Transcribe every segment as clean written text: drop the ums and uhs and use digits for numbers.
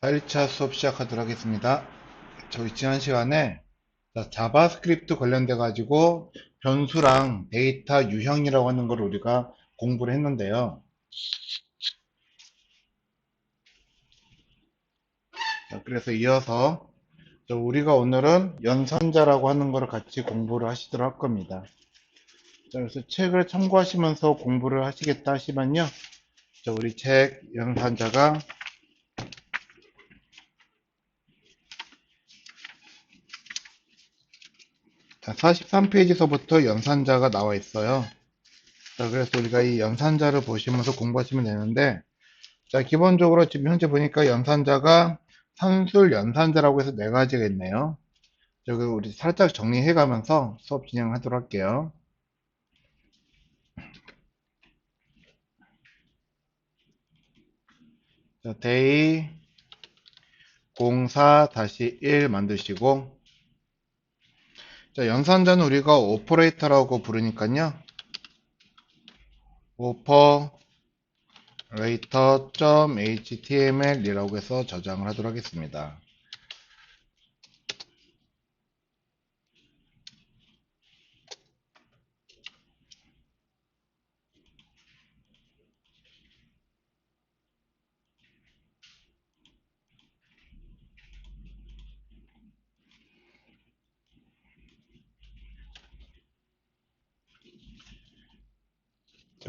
4일차 수업 시작하도록 하겠습니다. 저희 지난 시간에 자바스크립트 관련돼 가지고 변수랑 데이터 유형이라고 하는 걸 우리가 공부를 했는데요. 그래서 이어서 우리가 오늘은 연산자라고 하는 거를 같이 공부를 하시도록 할 겁니다. 그래서 책을 참고하시면서 공부를 하시겠다 하시면요. 우리 책 연산자가 43페이지서부터 연산자가 나와 있어요. 그래서 우리가 이 연산자를 보시면서 공부하시면 되는데, 기본적으로 지금 현재 보니까 연산자가 산술 연산자라고 해서 네 가지가 있네요. 저기 우리 살짝 정리해 가면서 수업 진행하도록 할게요. 데이 04-1 만드시고, 연산자는 우리가 오퍼레이터라고 부르니까요. operator.html이라고 해서 저장을 하도록 하겠습니다.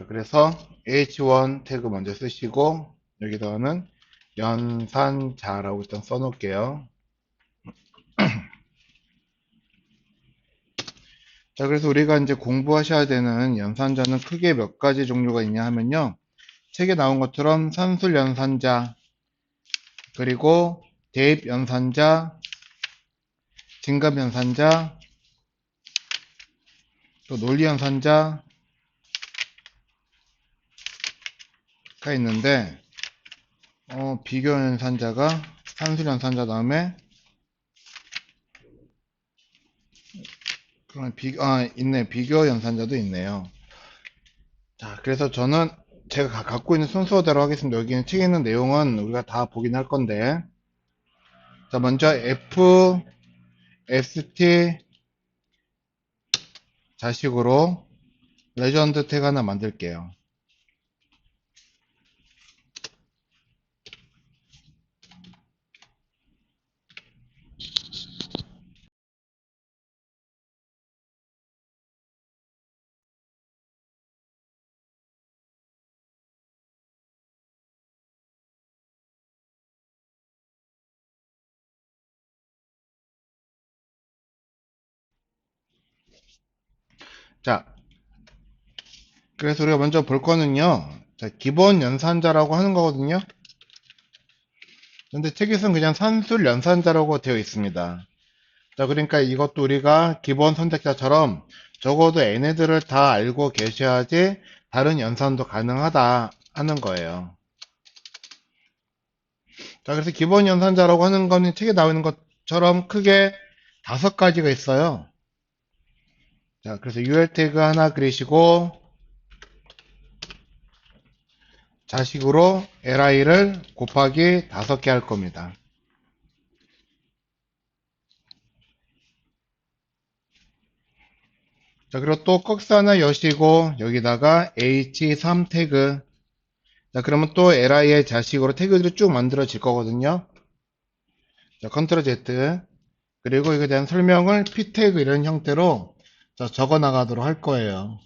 그래서 h1 태그 먼저 쓰시고, 여기다가는 연산자라고 일단 써놓을게요. 그래서 우리가 이제 공부하셔야 되는 연산자는 크게 몇 가지 종류가 있냐 하면요. 책에 나온 것처럼 산술 연산자, 그리고 대입 연산자, 진급 연산자, 또 논리 연산자가 있는데, 비교 연산자가 산술 연산자 다음에, 있네. 비교 연산자도 있네요. 자, 그래서 저는 제가 갖고 있는 순서대로 하겠습니다. 여기는 책에 있는 내용은 우리가 다 보긴 할 건데. 자, 먼저 F, ST 자식으로 레전드 태그 하나 만들게요. 자, 그래서 우리가 먼저 볼 거는요. 자, 기본 연산자라고 하는 거거든요. 근데 책에서는 그냥 산술 연산자라고 되어 있습니다. 자, 그러니까 이것도 우리가 기본 선택자처럼 적어도 얘네들을 다 알고 계셔야지 다른 연산도 가능하다 하는 거예요. 자, 그래서 기본 연산자라고 하는 거는 책에 나와 있는 것처럼 크게 5가지가 있어요. 자, 그래서 UL 태그 하나 그리시고 자식으로 li를 곱하기 5개 할 겁니다. 자, 그리고 또 꺽스 하나 여시고 여기다가 h3 태그. 자, 그러면 또 li의 자식으로 태그들이 쭉 만들어질 거거든요. 자, 컨트롤 Z. 그리고 이거에 대한 설명을 p 태그 이런 형태로 적어 나가도록 할 거예요.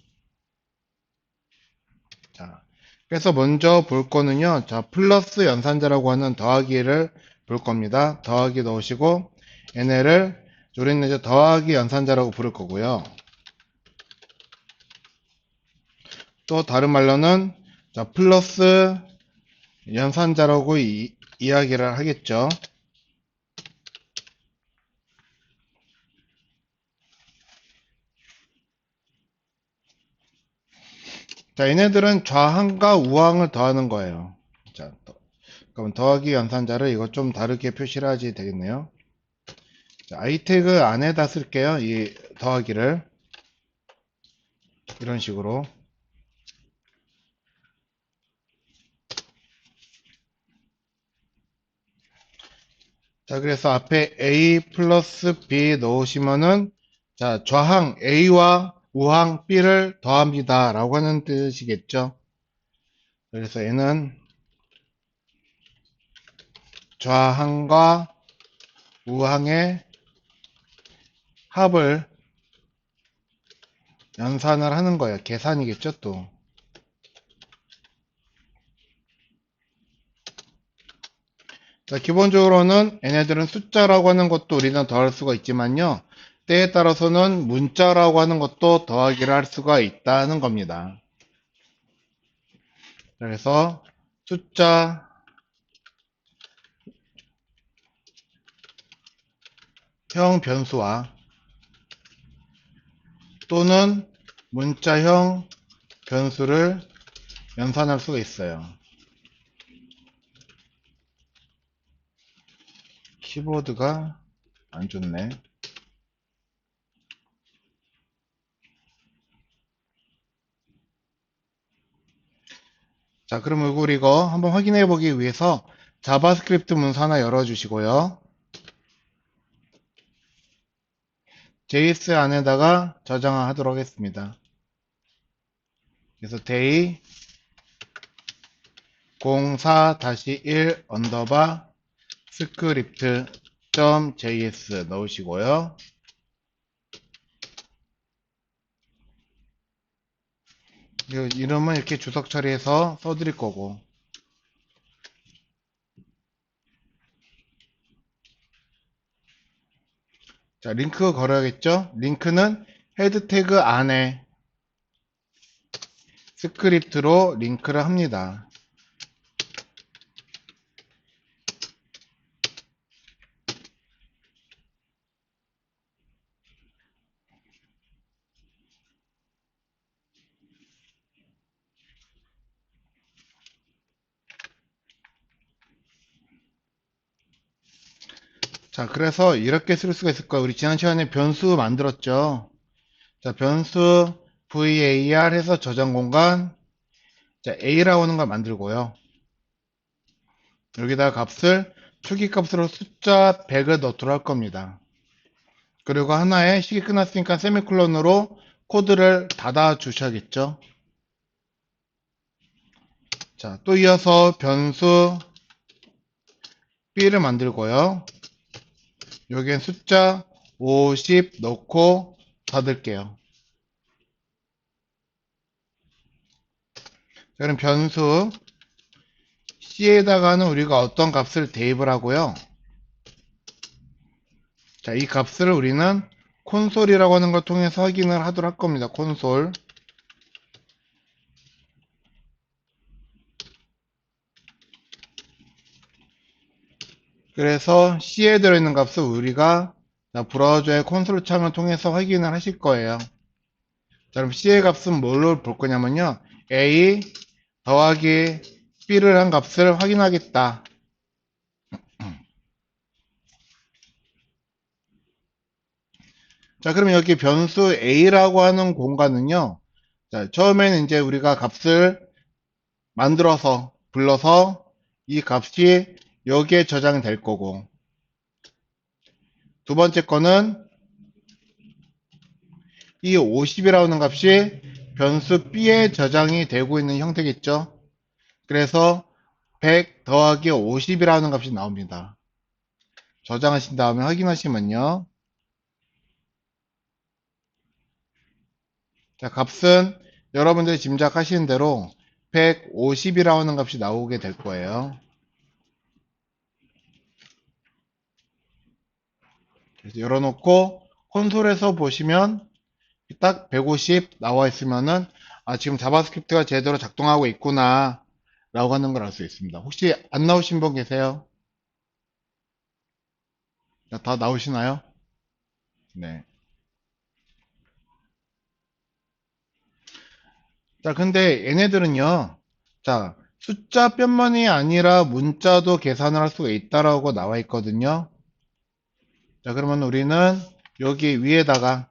자, 그래서 먼저 볼 거는요. 자, 플러스 연산자라고 하는 더하기를 볼 겁니다. 더하기 넣으시고 얘네를 우리는 이제 더하기 연산자라고 부를 거고요. 또 다른 말로는 자, 플러스 연산자라고 이야기를 하겠죠. 자, 얘네들은 좌항과 우항을 더하는 거예요. 자, 그럼 더하기 연산자를 이거 좀 다르게 표시를 하지 되겠네요. 자, i 태그 안에다 쓸게요. 이 더하기를 이런 식으로. 자, 그래서 앞에 A 플러스 B 넣으시면은, 자, 좌항 A와 우항 B를 더합니다. 라고 하는 뜻이겠죠. 그래서 얘는 좌항과 우항의 합을 연산을 하는 거예요. 계산이겠죠, 또. 자, 기본적으로는 얘네들은 숫자라고 하는 것도 우리는 더할 수가 있지만요. 때에 따라서는 문자라고 하는 것도 더하기를 할 수가 있다는 겁니다. 그래서 숫자형 변수와 또는 문자형 변수를 연산할 수가 있어요. 키보드가 안 좋네. 자, 그럼 우리 이거 한번 확인해 보기 위해서 자바스크립트 문서 하나 열어주시고요. JS 안에다가 저장하도록 하겠습니다. 그래서 day 04-1 언더바 script.js 넣으시고요. 이름은 이렇게 주석 처리해서 써드릴 거고. 자, 링크 걸어야겠죠? 링크는 헤드 태그 안에 스크립트로 링크를 합니다. 자, 그래서 이렇게 쓸 수가 있을 거예요. 우리 지난 시간에 변수 만들었죠? 자, 변수 var 해서 저장 공간, 자, a라고 하는 걸 만들고요. 여기다가 값을 초기 값으로 숫자 100을 넣도록 할 겁니다. 그리고 하나에 식이 끝났으니까 세미콜론으로 코드를 닫아 주셔야겠죠. 자, 또 이어서 변수 b를 만들고요. 여기엔 숫자 50 넣고 닫을게요. 자, 그럼 변수 c에다가는 우리가 어떤 값을 대입을 하고요. 자, 이 값을 우리는 콘솔이라고 하는 걸 통해서 확인을 하도록 할 겁니다. 콘솔. 그래서 C에 들어있는 값을 우리가 브라우저의 콘솔 창을 통해서 확인을 하실 거예요. 자, 그럼 C의 값은 뭘로 볼 거냐면요. A 더하기 B를 한 값을 확인하겠다. 자, 그럼 여기 변수 A라고 하는 공간은요. 자, 처음에는 이제 우리가 값을 만들어서 불러서 이 값이 여기에 저장이 될 거고, 두 번째 거는 이 50이라는 값이 변수 B에 저장이 되고 있는 형태겠죠. 그래서 100 더하기 50이라는 값이 나옵니다. 저장하신 다음에 확인하시면요. 자, 값은 여러분들이 짐작하시는 대로 150이라는 값이 나오게 될 거예요. 그래서 열어놓고 콘솔에서 보시면 딱 150 나와 있으면은 지금 자바스크립트가 제대로 작동하고 있구나 라고 하는 걸 알 수 있습니다. 혹시 안 나오신 분 계세요? 자, 다 나오시나요? 네. 자, 근데 얘네들은요. 자, 숫자뿐만이 아니라 문자도 계산을 할 수가 있다라고 나와 있거든요. 자, 그러면 우리는 여기 위에다가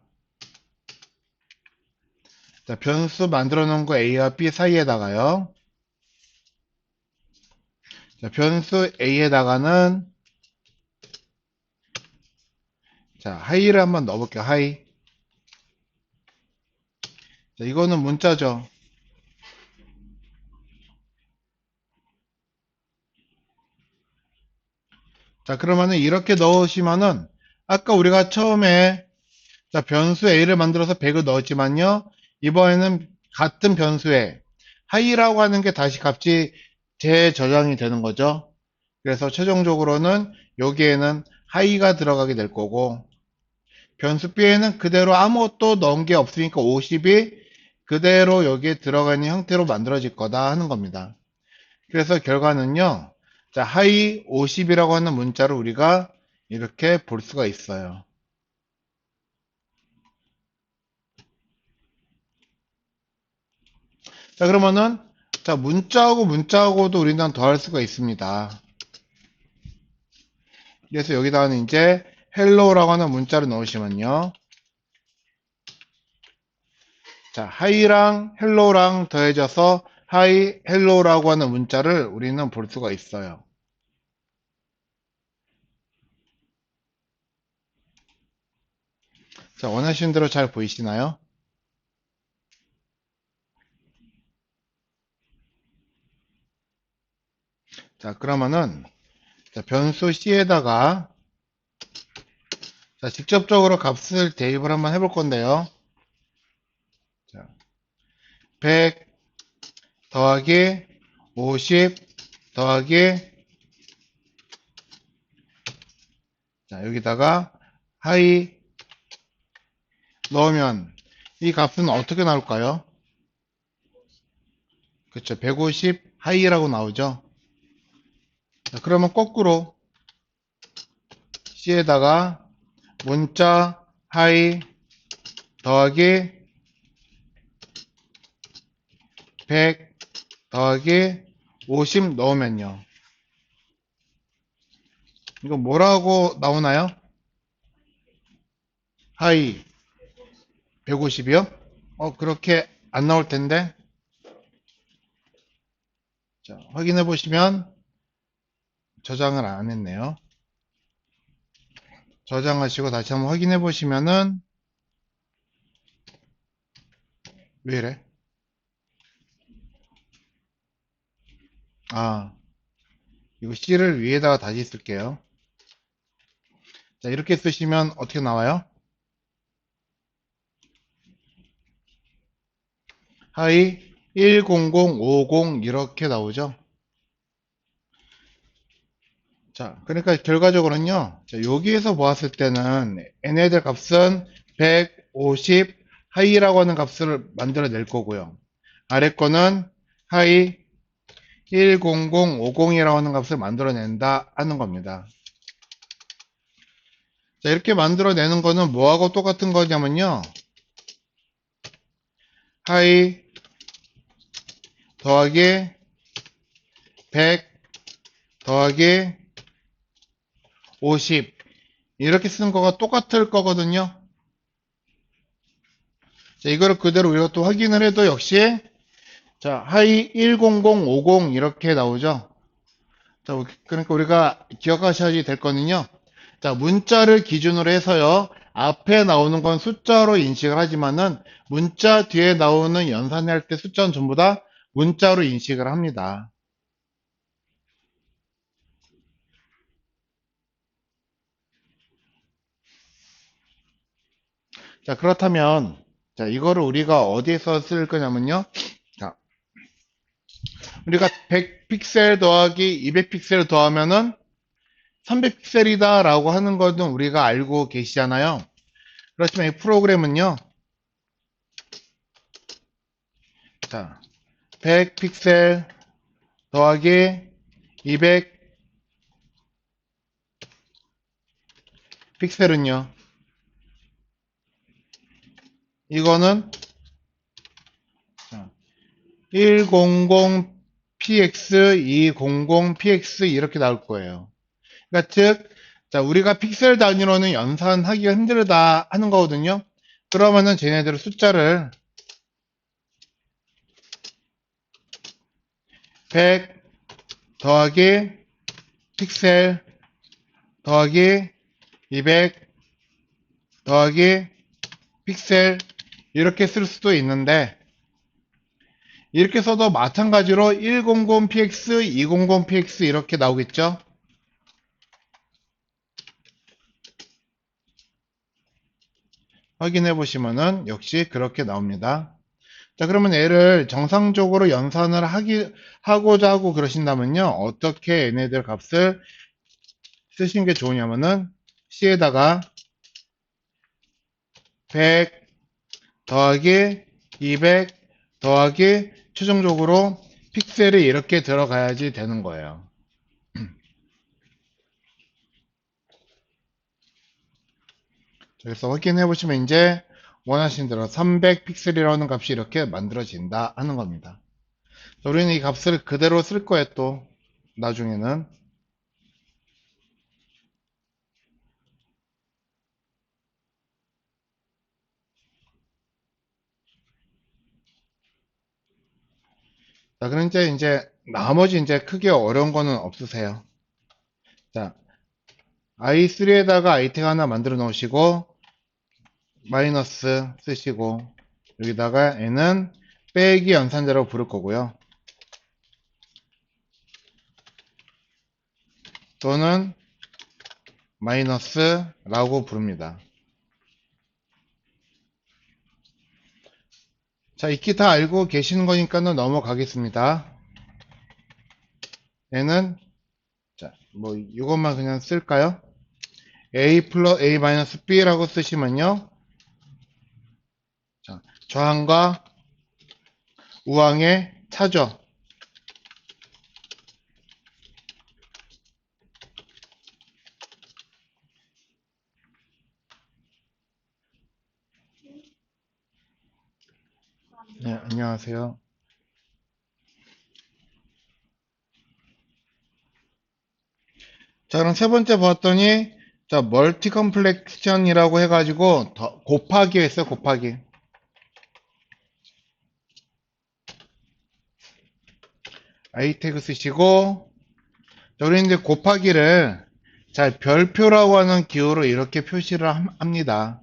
자, 변수 만들어 놓은 거 A와 B 사이에다가요. 자, 변수 A에다가는 자, 하이를 한번 넣어볼게요. 하이. 자, 이거는 문자죠. 자, 그러면은 이렇게 넣으시면은 아까 우리가 처음에 자, 변수 a를 만들어서 100을 넣었지만요. 이번에는 같은 변수에 하이라고 하는 게 다시 값이 재저장이 되는 거죠. 그래서 최종적으로는 여기에는 하이가 들어가게 될 거고 변수 b에는 그대로 아무것도 넣은 게 없으니까 50이 그대로 여기에 들어가 있는 형태로 만들어질 거다 하는 겁니다. 그래서 결과는요. 자, 하이 50이라고 하는 문자를 우리가 이렇게 볼 수가 있어요. 자, 그러면은 자, 문자하고 문자하고도 우리는 더할 수가 있습니다. 그래서 여기다가는 이제 헬로우라고 하는 문자를 넣으시면요. 자, 하이랑 헬로우랑 더해져서 하이 헬로우라고 하는 문자를 우리는 볼 수가 있어요. 자, 원하시는 대로 잘 보이시나요? 자, 그러면은 자, 변수 c에다가 자, 직접적으로 값을 대입을 한번 해볼 건데요. 자, 100 더하기 50 더하기 자, 여기다가 하이 넣으면 이 값은 어떻게 나올까요? 그쵸. 150 하이라고 나오죠. 자, 그러면 거꾸로 C에다가 문자 하이 더하기 100 더하기 50 넣으면요. 이거 뭐라고 나오나요? 하이 150이요? 그렇게 안 나올 텐데. 자, 확인해 보시면 저장을 안 했네요. 저장하시고 다시 한번 확인해 보시면은 왜 이래? 아, 이거 C를 위에다가 다시 쓸게요. 자, 이렇게 쓰시면 어떻게 나와요? 하이 10050 이렇게 나오죠. 자, 그러니까 결과적으로는요. 자, 여기에서 보았을 때는 얘네들 값은 150 하이라고 하는 값을 만들어낼 거고요. 아래 거는 하이 10050이라고 하는 값을 만들어낸다 하는 겁니다. 자, 이렇게 만들어내는 거는 뭐하고 똑같은 거냐면요. 하이 더하기 100 더하기 50 이렇게 쓰는 거가 똑같을 거거든요. 자, 이거를 그대로 우리가 또 확인을 해도 역시 자, 하이 10050 이렇게 나오죠. 자, 그러니까 우리가 기억하셔야 될 거는요. 자, 문자를 기준으로 해서요. 앞에 나오는 건 숫자로 인식을 하지만은 문자 뒤에 나오는 연산할 때 숫자는 전부 다 문자로 인식을 합니다. 자, 그렇다면 자, 이거를 우리가 어디에서 쓸 거냐면요. 자, 우리가 100픽셀 더하기 200픽셀 더하면은 300픽셀이다 라고 하는 것은 우리가 알고 계시잖아요. 그렇지만 이 프로그램은요. 자, 100픽셀 더하기 200 픽셀은요. 이거는 100px, 200px 이렇게 나올 거예요. 그러니까 즉, 자, 우리가 픽셀 단위로는 연산하기가 힘들다 하는 거거든요. 그러면은 쟤네들 숫자를 100 더하기 픽셀 더하기 200 더하기 픽셀 이렇게 쓸 수도 있는데 이렇게 써도 마찬가지로 100px, 200px 이렇게 나오겠죠? 확인해 보시면은 역시 그렇게 나옵니다. 자, 그러면 얘를 정상적으로 연산을 하고자 하고 그러신다면요. 어떻게 얘네들 값을 쓰시는 게 좋으냐면은 C에다가 100 더하기 200 더하기 최종적으로 픽셀이 이렇게 들어가야지 되는 거예요. 그래서 확인해 보시면 이제 원하시는 대로 300 픽셀이라는 값이 이렇게 만들어진다 하는 겁니다. 우리는 이 값을 그대로 쓸 거예요 또 나중에는. 자, 그럼 이제 나머지 이제 크게 어려운 거는 없으세요. 자, i3에다가 아이템 하나 만들어 놓으시고 마이너스 쓰시고 여기다가 n은 빼기 연산자라고 부를 거고요. 또는 마이너스라고 부릅니다. 자, 익히 다 알고 계시는 거니까는 넘어가겠습니다. n은 자, 뭐 이것만 그냥 쓸까요? a 플러스 a 마이너스 b라고 쓰시면요. 자, 좌항과 우항의 차죠. 네, 안녕하세요. 자, 그럼 세 번째 봤더니 자, 멀티 컴플렉션이라고 해가지고 곱하기 했어요. 곱하기. i 태그 쓰시고 자, 우리 이제 곱하기를 자, 별표라고 하는 기호로 이렇게 표시를 합니다.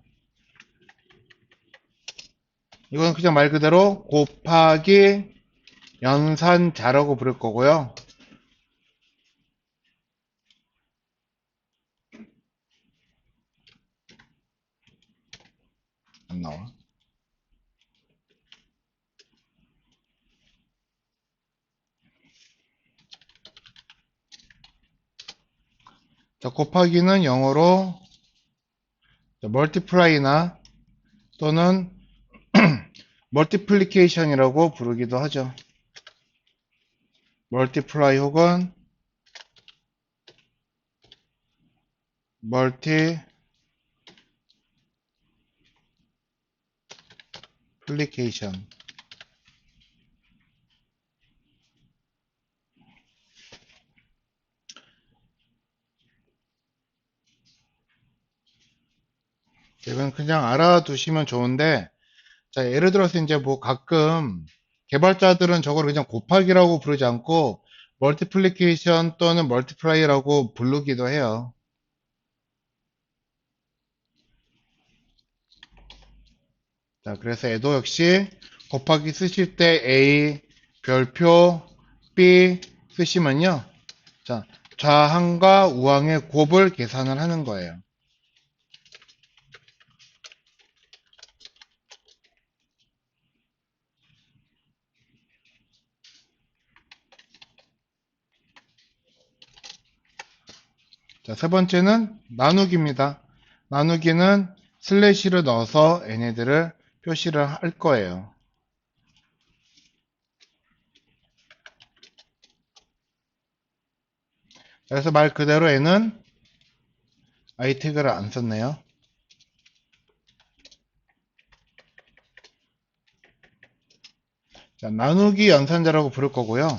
이건 그냥 말 그대로 곱하기 연산자라고 부를 거고요. 안 나와. 자, 곱하기는 영어로 멀티플라이나 또는 멀티플리케이션이라고 부르기도 하죠. 멀티플라이 혹은 멀티플리케이션. 이건 그냥 알아두시면 좋은데, 자, 예를 들어서 이제 뭐 가끔 개발자들은 저걸 그냥 곱하기라고 부르지 않고 멀티플리케이션 또는 멀티플라이라고 부르기도 해요. 자, 그래서 얘도 역시 곱하기 쓰실 때 A, 별표, B 쓰시면요. 자, 좌항과 우항의 곱을 계산을 하는 거예요. 자, 세 번째는 나누기입니다. 나누기는 슬래시를 넣어서 얘네들을 표시를 할 거예요. 그래서 말 그대로 얘는 i 태그를 안 썼네요. 자, 나누기 연산자라고 부를 거고요.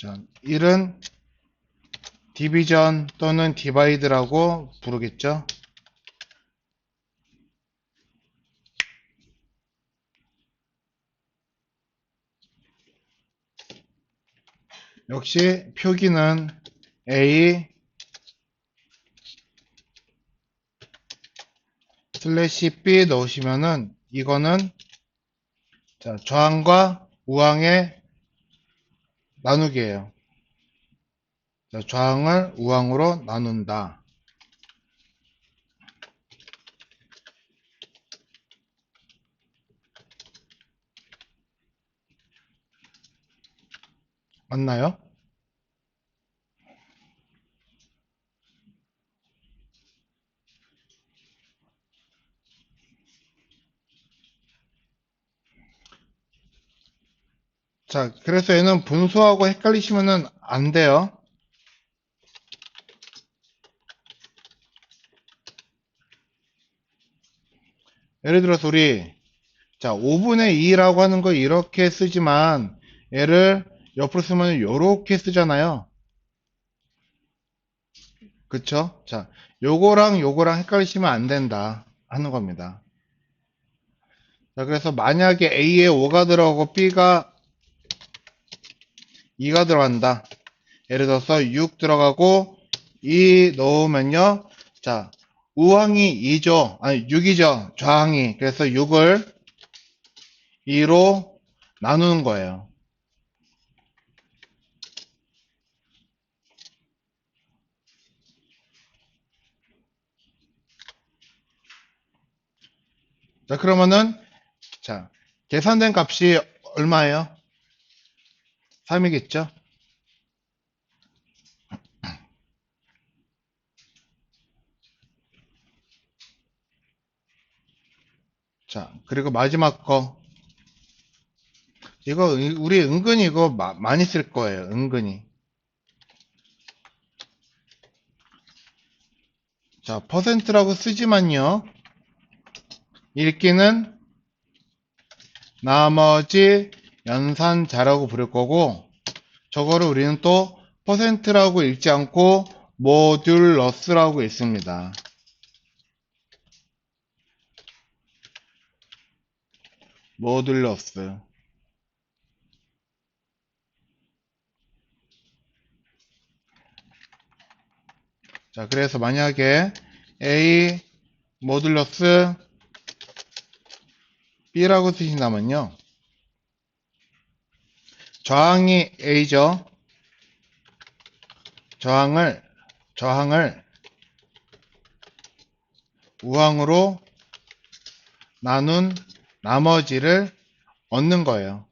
자, 1은 디비전 또는 디바이드라고 부르겠죠. 역시 표기는 A 슬래시 B 넣으시면은 이거는 자, 좌항과 우항의 나누기예요. 자, 좌항을 우항으로 나눈다. 맞나요? 자, 그래서 얘는 분수하고 헷갈리시면은 안 돼요. 예를 들어서 우리 자, 5분의 2라고 하는 거 이렇게 쓰지만 얘를 옆으로 쓰면 이렇게 쓰잖아요. 그쵸? 자, 요거랑 요거랑 헷갈리시면 안 된다 하는 겁니다. 자, 그래서 만약에 A에 5가 들어가고 B가 2가 들어간다. 예를 들어서 6 들어가고 2 넣으면요. 자, 우항이 2죠. 아니, 6이죠. 좌항이. 그래서 6을 2로 나누는 거예요. 자, 그러면은, 자, 계산된 값이 얼마예요? 3이겠죠? 자, 그리고 마지막 거. 이거, 우리 은근히 이거 많이 쓸 거예요. 은근히. 자, 퍼센트라고 쓰지만요. 읽기는 나머지 연산자라고 부를 거고, 저거를 우리는 또 퍼센트라고 읽지 않고 모듈러스라고 읽습니다. 모듈러스. 자, 그래서 만약에 A 모듈러스 B라고 쓰신다면요. 저항이 A죠. 저항을 우항으로 나눈 나머지를 얻는 거예요.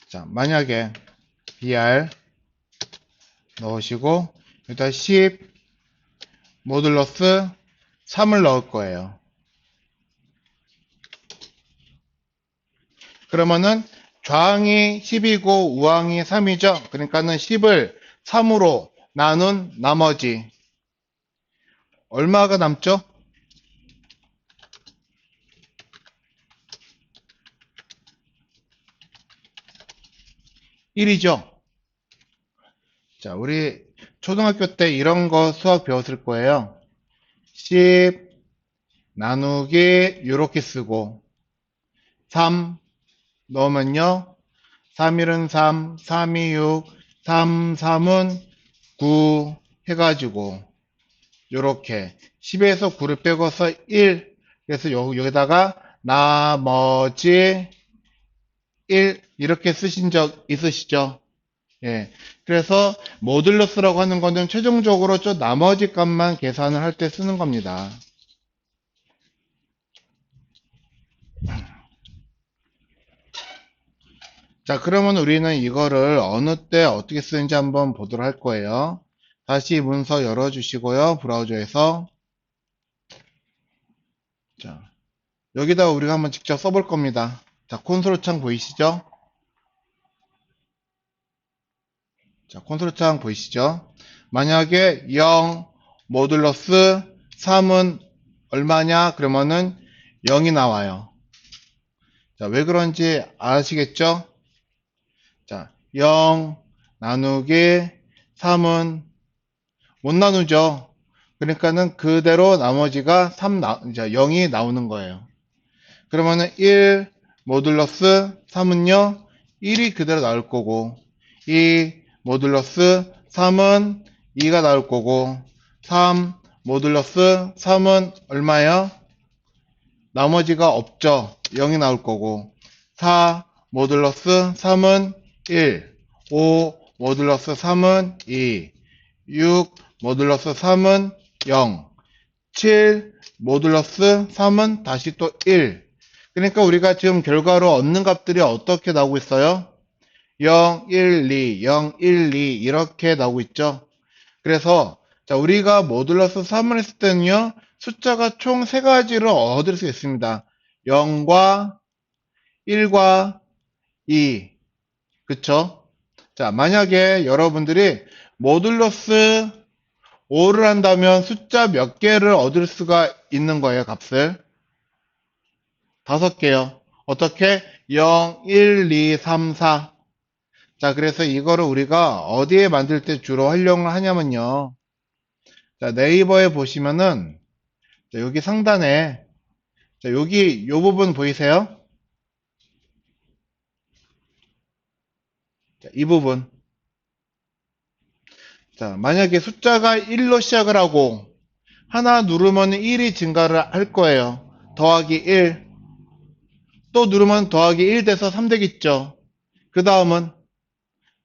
자, 만약에 BR 넣으시고 일단 10 모듈러스 3을 넣을 거예요. 그러면은 좌항이 10이고 우항이 3이죠. 그러니까는 10을 3으로 나눈 나머지 얼마가 남죠? 1이죠. 자, 우리 초등학교 때 이런 거 수학 배웠을 거예요. 10 나누기 이렇게 쓰고 3 넣으면요. 3일은 3, 3이 6, 3, 3은 9 해가지고 요렇게 10에서 9를 빼고서 1 그래서 여기다가 나머지 1 이렇게 쓰신 적 있으시죠? 예. 그래서 모듈러스라고 하는 거는 최종적으로 저 나머지 값만 계산을 할 때 쓰는 겁니다. 자, 그러면 우리는 이거를 어느 때 어떻게 쓰는지 한번 보도록 할 거예요. 다시 문서 열어주시고요. 브라우저에서. 자, 여기다 우리가 한번 직접 써볼 겁니다. 자, 콘솔 창 보이시죠? 자, 콘솔 창 보이시죠? 만약에 0 모듈러스 3은 얼마냐? 그러면은 0이 나와요. 자, 왜 그런지 아시겠죠? 자, 0 나누기 3은 못 나누죠. 그러니까는 그대로 나머지가 0이 나오는 거예요. 그러면은 1 모듈러스 3은요, 1이 그대로 나올 거고, 2 모듈러스 3은 2가 나올 거고, 3 모듈러스 3은 얼마예요? 나머지가 없죠. 0이 나올 거고, 4 모듈러스 3은 1, 5 모듈러스 3은 2, 6 모듈러스 3은 0, 7 모듈러스 3은 다시 또 1. 그러니까 우리가 지금 결과로 얻는 값들이 어떻게 나오고 있어요? 0, 1, 2, 0, 1, 2 이렇게 나오고 있죠. 그래서 자, 우리가 모듈러스 3을 했을 때는요, 숫자가 총 3가지를 얻을 수 있습니다. 0과 1과 2. 그쵸? 자, 만약에 여러분들이 모듈러스 5를 한다면 숫자 몇 개를 얻을 수가 있는 거예요, 값을? 5개요. 어떻게? 0, 1, 2, 3, 4. 자, 그래서 이거를 우리가 어디에 만들 때 주로 활용을 하냐면요. 자, 네이버에 보시면은, 자, 여기 상단에, 자, 여기 요 부분 보이세요? 자, 이 부분. 자, 만약에 숫자가 1로 시작을 하고, 하나 누르면 1이 증가를 할 거예요. 더하기 1. 또 누르면 더하기 1 돼서 3 되겠죠. 그 다음은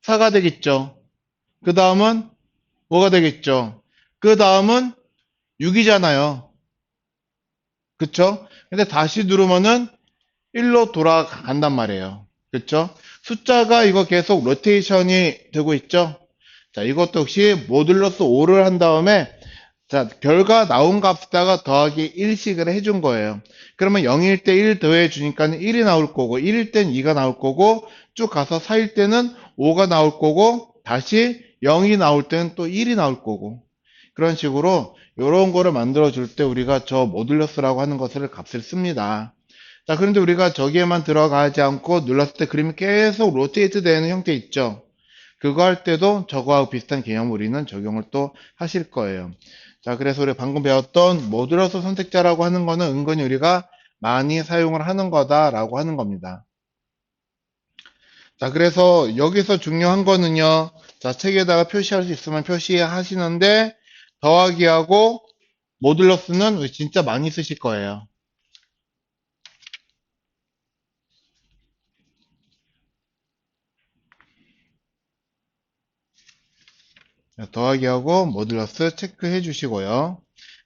4가 되겠죠. 그 다음은 뭐가 되겠죠? 그 다음은 6이잖아요. 그쵸? 근데 다시 누르면은 1로 돌아간단 말이에요. 그쵸? 숫자가 이거 계속 로테이션이 되고 있죠? 자, 이것도 역시 모듈러스 5를 한 다음에 자, 결과 나온 값에다가 더하기 1씩을 해준 거예요. 그러면 0일 때 1 더해 주니까 1이 나올 거고, 1일 땐 2가 나올 거고, 쭉 가서 4일 때는 5가 나올 거고, 다시 0이 나올 때는 또 1이 나올 거고. 그런 식으로 이런 거를 만들어 줄 때 우리가 저 모듈러스라고 하는 것을 값을 씁니다. 자, 그런데 우리가 저기에만 들어가지 않고 눌렀을 때 그림이 계속 로테이트 되는 형태 있죠? 그거 할 때도 저거하고 비슷한 개념 우리는 적용을 또 하실 거예요. 자, 그래서 우리 방금 배웠던 모듈러스 선택자라고 하는 거는 은근히 우리가 많이 사용을 하는 거다라고 하는 겁니다. 자, 그래서 여기서 중요한 거는요. 자, 책에다가 표시할 수 있으면 표시하시는데 더하기하고 모듈러스는 진짜 많이 쓰실 거예요. 자, 더하기하고 모듈러스 체크해 주시고요.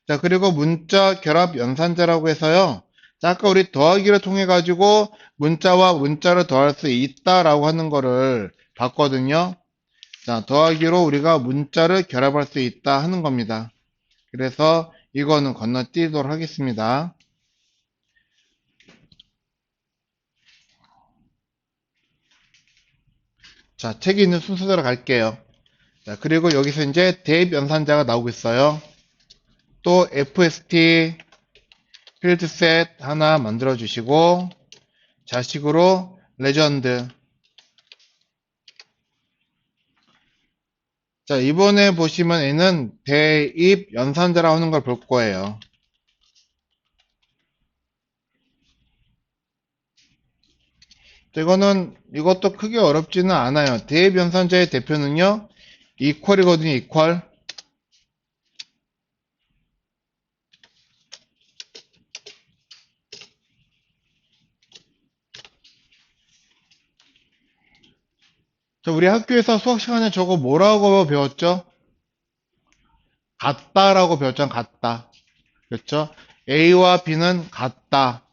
자, 그리고 문자 결합 연산자라고 해서요. 자, 아까 우리 더하기를 통해 가지고 문자와 문자를 더할 수 있다라고 하는 거를 봤거든요. 자, 더하기로 우리가 문자를 결합할 수 있다 하는 겁니다. 그래서 이거는 건너뛰도록 하겠습니다. 자, 책에 있는 순서대로 갈게요. 자, 그리고 여기서 이제 대입 연산자가 나오고 있어요. 또 FST 필드셋 하나 만들어 주시고 자식으로 레전드. 자, 이번에 보시면 얘는 대입 연산자라고 하는 걸 볼 거예요. 자, 이것도 크게 어렵지는 않아요. 대입 연산자의 대표는요, 이퀄이거든요, 이퀄. 자, 우리 학교에서 수학 시간에 저거 뭐라고 배웠죠? 같다라고 배웠잖아, 같다. 그렇죠? A와 B는 같다.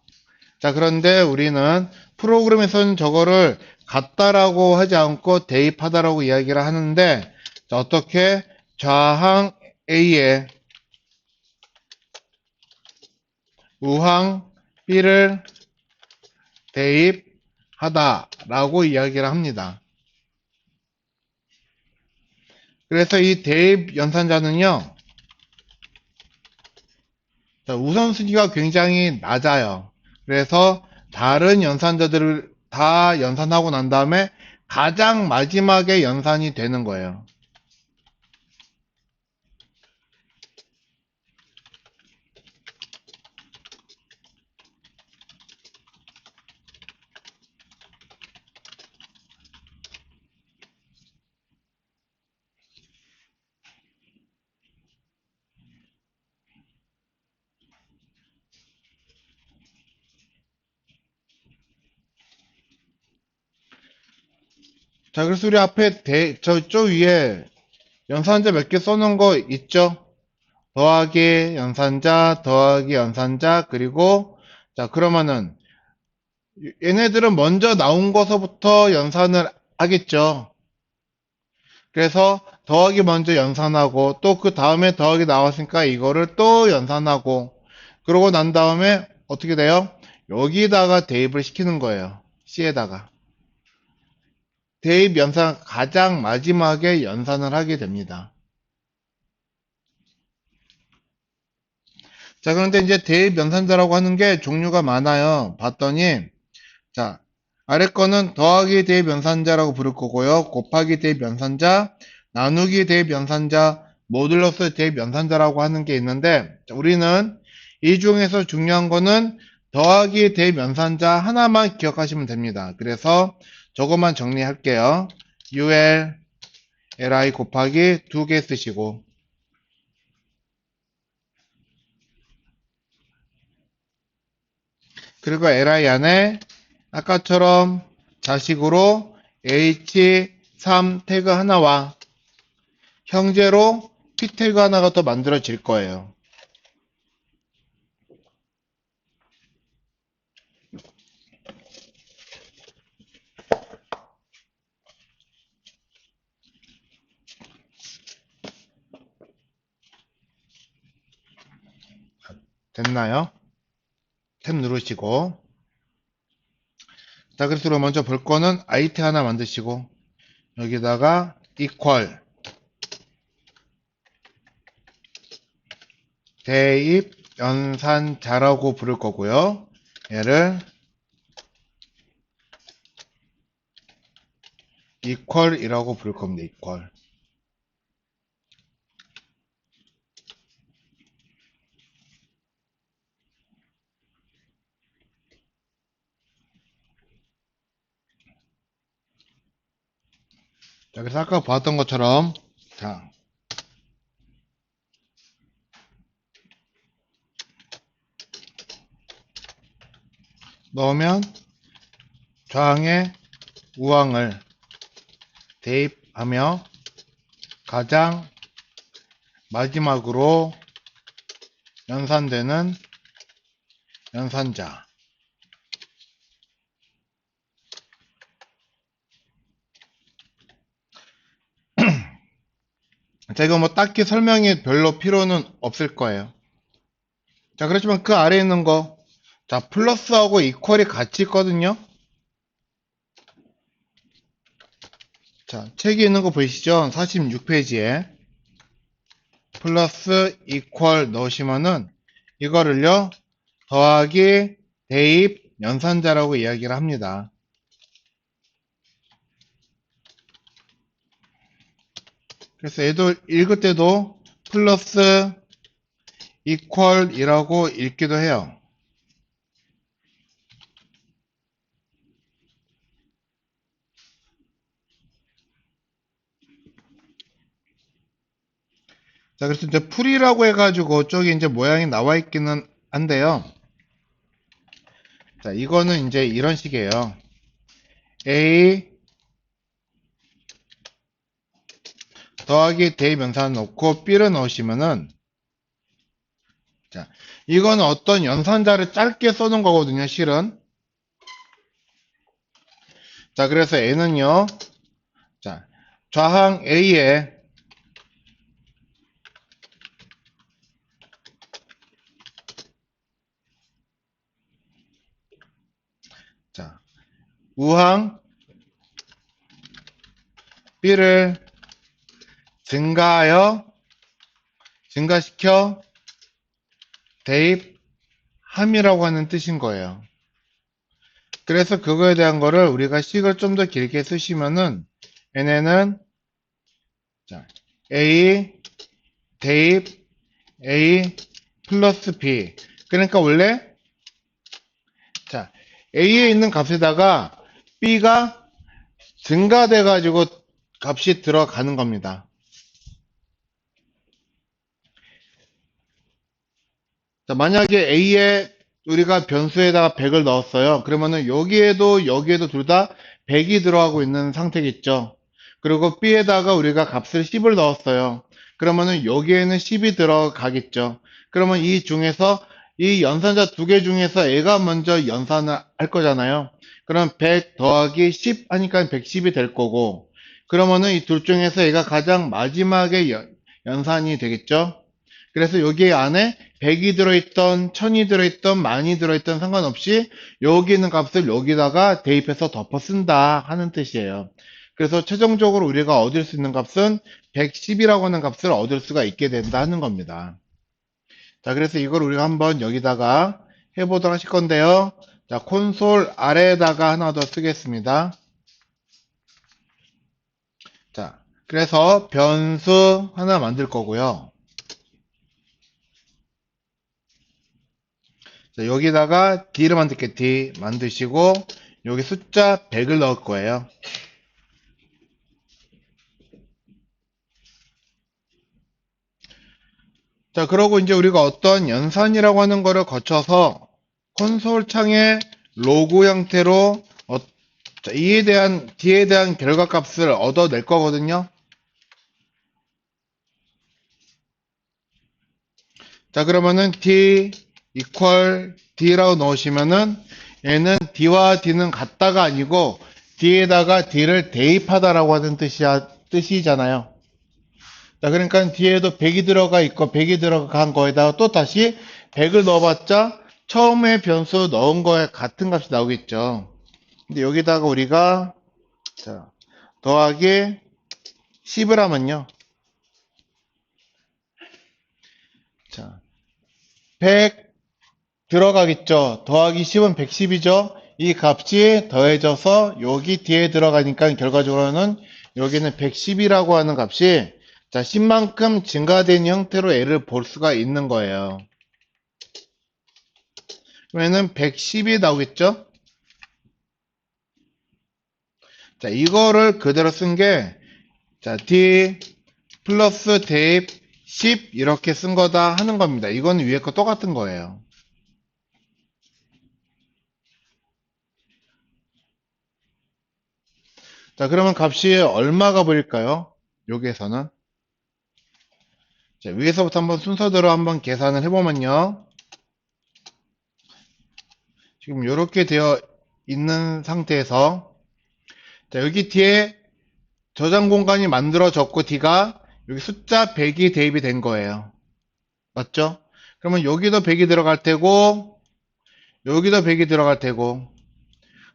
자, 그런데 우리는 프로그램에서는 저거를 같다라고 하지 않고 대입하다라고 이야기를 하는데, 자, 어떻게 좌항 A에 우항 B를 대입하다라고 이야기를 합니다. 그래서 이 대입 연산자는요, 자, 우선순위가 굉장히 낮아요. 그래서 다른 연산자들을 다 연산하고 난 다음에 가장 마지막에 연산이 되는 거예요. 자, 그래서 우리 앞에 저쪽 위에 연산자 몇 개 써놓은 거 있죠? 더하기 연산자, 더하기 연산자, 그리고, 자, 그러면은, 얘네들은 먼저 나온 거서부터 연산을 하겠죠. 그래서 더하기 먼저 연산하고, 또 그 다음에 더하기 나왔으니까 이거를 또 연산하고, 그러고 난 다음에 어떻게 돼요? 여기다가 대입을 시키는 거예요. C에다가. 대입 연산, 가장 마지막에 연산을 하게 됩니다. 자, 그런데 이제 대입 연산자라고 하는 게 종류가 많아요. 봤더니, 자, 아래 거는 더하기 대입 연산자라고 부를 거고요. 곱하기 대입 연산자, 나누기 대입 연산자, 모듈러스 대입 연산자라고 하는 게 있는데, 자, 우리는 이 중에서 중요한 거는 더하기 대입 연산자 하나만 기억하시면 됩니다. 그래서 저것만 정리할게요. UL, LI 곱하기 2개 쓰시고, 그리고 LI 안에 아까처럼 자식으로 H3 태그 하나와 형제로 P 태그 하나가 더 만들어질 거예요. 됐나요? 탭 누르시고. 자, 그래서 먼저 볼 거는 IT 하나 만드시고, 여기다가 equal 대입 연산자라고 부를 거고요. 얘를 equal이라고 부를 겁니다. equal. 자, 그래서 아까 봤던 것처럼, 자, 넣으면 좌항에 우항을 대입하며 가장 마지막으로 연산되는 연산자. 자, 이거 뭐 딱히 설명이 별로 필요는 없을 거예요. 자, 그렇지만 그 아래에 있는 거, 자, 플러스하고 이퀄이 같이 있거든요. 자, 책에 있는 거 보이시죠? 46페이지에. 플러스 이퀄 넣으시면은 이거를요, 더하기 대입 연산자라고 이야기를 합니다. 그래서 얘도 읽을 때도 플러스 이퀄이라고 읽기도 해요. 자, 그래서 이제 풀이라고 해가지고 저기 이제 모양이 나와 있기는 한데요. 자, 이거는 이제 이런 식이에요. A 더하기 대입 연산 넣고 B를 넣으시면은, 자, 이건 어떤 연산자를 짧게 써놓은 거거든요, 실은. 자, 그래서 N은요, 자, 좌항 A에, 자, 우항 B를 증가시켜 대입함이라고 하는 뜻인 거예요. 그래서 그거에 대한 거를 우리가 식을 좀 더 길게 쓰시면은, 얘네는, 자, A 대입 A 플러스 B. 그러니까 원래, 자, A에 있는 값에다가 B가 증가돼 가지고 값이 들어가는 겁니다. 자, 만약에 A에 우리가 변수에다가 100을 넣었어요. 그러면은 여기에도 둘 다 100이 들어가고 있는 상태겠죠. 그리고 B에다가 우리가 값을 10을 넣었어요. 그러면은 여기에는 10이 들어가겠죠. 그러면 이 중에서 이 연산자 두 개 중에서 A가 먼저 연산을 할 거잖아요. 그럼 100 더하기 10 하니까 110이 될 거고, 그러면은 이 둘 중에서 A가 가장 마지막에 연산이 되겠죠. 그래서 여기 안에 100이 들어있던, 1000이 들어있던, 만이 들어있던 상관없이 여기 있는 값을 여기다가 대입해서 덮어 쓴다 하는 뜻이에요. 그래서 최종적으로 우리가 얻을 수 있는 값은 110이라고 하는 값을 얻을 수가 있게 된다 하는 겁니다. 자, 그래서 이걸 우리가 한번 여기다가 해보도록 하실 건데요. 자, 콘솔 아래에다가 하나 더 쓰겠습니다. 자, 그래서 변수 하나 만들 거고요. 자, 여기다가 D를 만들게 D 만드시고 여기 숫자 100을 넣을 거예요. 자, 그러고 이제 우리가 어떤 연산이라고 하는 거를 거쳐서 콘솔 창에 로그 형태로 자, D에 대한 결과값을 얻어낼 거거든요. 자, 그러면은 D equal D라고 넣으시면은 얘는 D와 D는 같다가 아니고 D에다가 D를 대입하다라고 하는 뜻이잖아요. 자, 그러니까 뒤에도 100이 들어가 있고 100이 들어간 거에다가 또 다시 100을 넣어봤자 처음에 변수 넣은 거에 같은 값이 나오겠죠. 근데 여기다가 우리가 자, 더하기 10을 하면요. 자, 100 들어가겠죠. 더하기 10은 110이죠. 이 값이 더해져서 여기 뒤에 들어가니까 결과적으로는 여기는 110이라고 하는 값이 자, 10만큼 증가된 형태로 애를 볼 수가 있는 거예요. 그러면은 110이 나오겠죠? 자, 이거를 그대로 쓴 게, 자, D 플러스 대입 10 이렇게 쓴 거다 하는 겁니다. 이건 위에 거 똑같은 거예요. 자, 그러면 값이 얼마가 보일까요? 여기에서는. 자, 위에서부터 한번 순서대로 한번 계산을 해보면요. 지금 이렇게 되어 있는 상태에서, 자, 여기 뒤에 저장 공간이 만들어졌고, D가 여기 숫자 100이 대입이 된 거예요. 맞죠? 그러면 여기도 100이 들어갈 테고, 여기도 100이 들어갈 테고,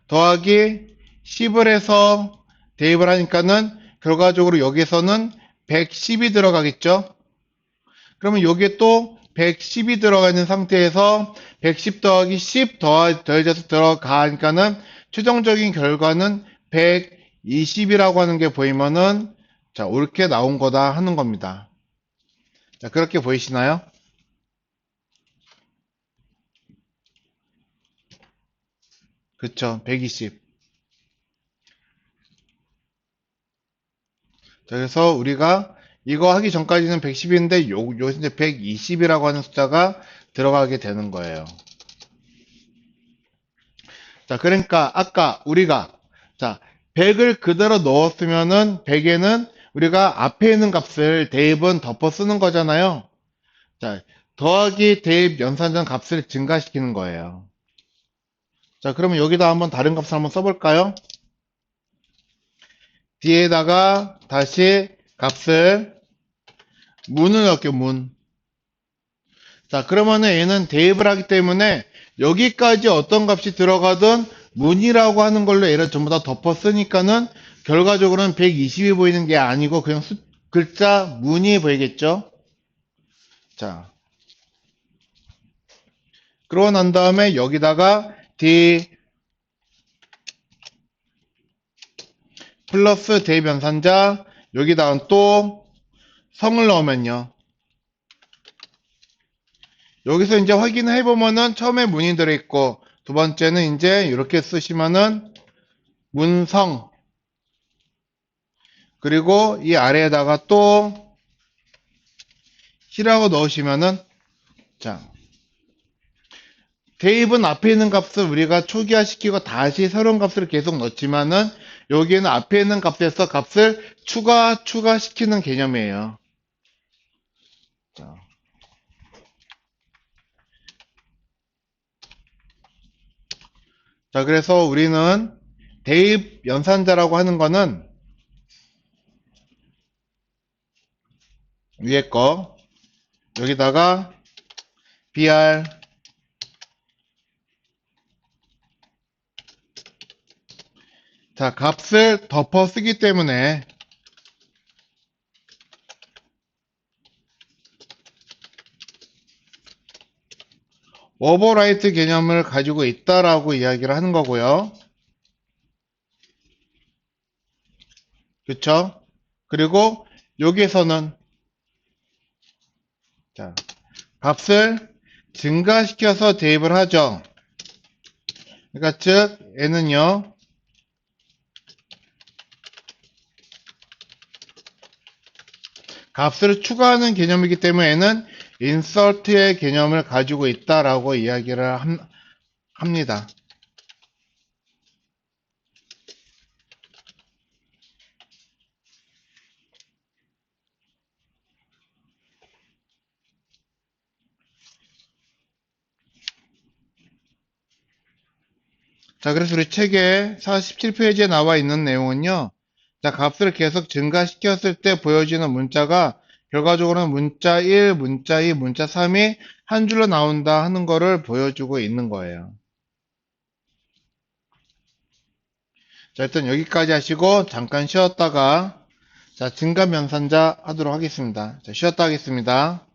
더하기 10을 해서 대입을 하니까는 결과적으로 여기서는 110이 들어가겠죠? 그러면 여기에 또 110이 들어가 있는 상태에서 110 더하기 10 더해져서 들어가니까는 최종적인 결과는 120이라고 하는 게 보이면은 자, 옳게 나온 거다 하는 겁니다. 자, 그렇게 보이시나요? 그쵸, 120. 자, 그래서 우리가 이거 하기 전까지는 110인데 요 이제 120이라고 하는 숫자가 들어가게 되는 거예요. 자, 그러니까 아까 우리가 자, 100을 그대로 넣었으면은 100에는 우리가 앞에 있는 값을 대입은 덮어 쓰는 거잖아요. 자, 더하기 대입 연산전 값을 증가시키는 거예요. 자, 그러면 여기다 한번 다른 값을 한번 써볼까요? 뒤에다가 다시 값을 문을 넣을게요, 문. 자, 그러면은 얘는 대입을 하기 때문에 여기까지 어떤 값이 들어가든 문이라고 하는 걸로 얘를 전부 다 덮어 쓰니까는 결과적으로는 120이 보이는 게 아니고 그냥 글자 문이 보이겠죠? 자, 그러고 난 다음에 여기다가 D 플러스 대변산자 여기다가 또 성을 넣으면요. 여기서 이제 확인을 해보면은 처음에 문이 들어있고 두 번째는 이제 이렇게 쓰시면은 문성 그리고 이 아래에다가 또 시라고 넣으시면은 자 대입은 앞에 있는 값을 우리가 초기화시키고 다시 새로운 값을 계속 넣지만은 여기에는 앞에 있는 값에서 값을 추가시키는 개념이에요. 자, 그래서 우리는 대입 연산자라고 하는 거는 위에 거 여기다가 BR 자, 값을 덮어 쓰기 때문에 오버라이트 개념을 가지고 있다라고 이야기를 하는 거고요. 그쵸? 그리고 여기에서는 자, 값을 증가시켜서 대입을 하죠. 그러니까 즉 얘는요. 값을 추가하는 개념이기 때문에 얘는 인서트의 개념을 가지고 있다라고 이야기를 합니다. 자, 그래서 우리 책에 47페이지에 나와 있는 내용은요. 자, 값을 계속 증가시켰을 때 보여지는 문자가 결과적으로는 문자 1, 문자 2, 문자 3이 한 줄로 나온다 하는 거를 보여주고 있는 거예요. 자, 일단 여기까지 하시고 잠깐 쉬었다가 자, 증가면산자 하도록 하겠습니다. 자, 쉬었다 하겠습니다.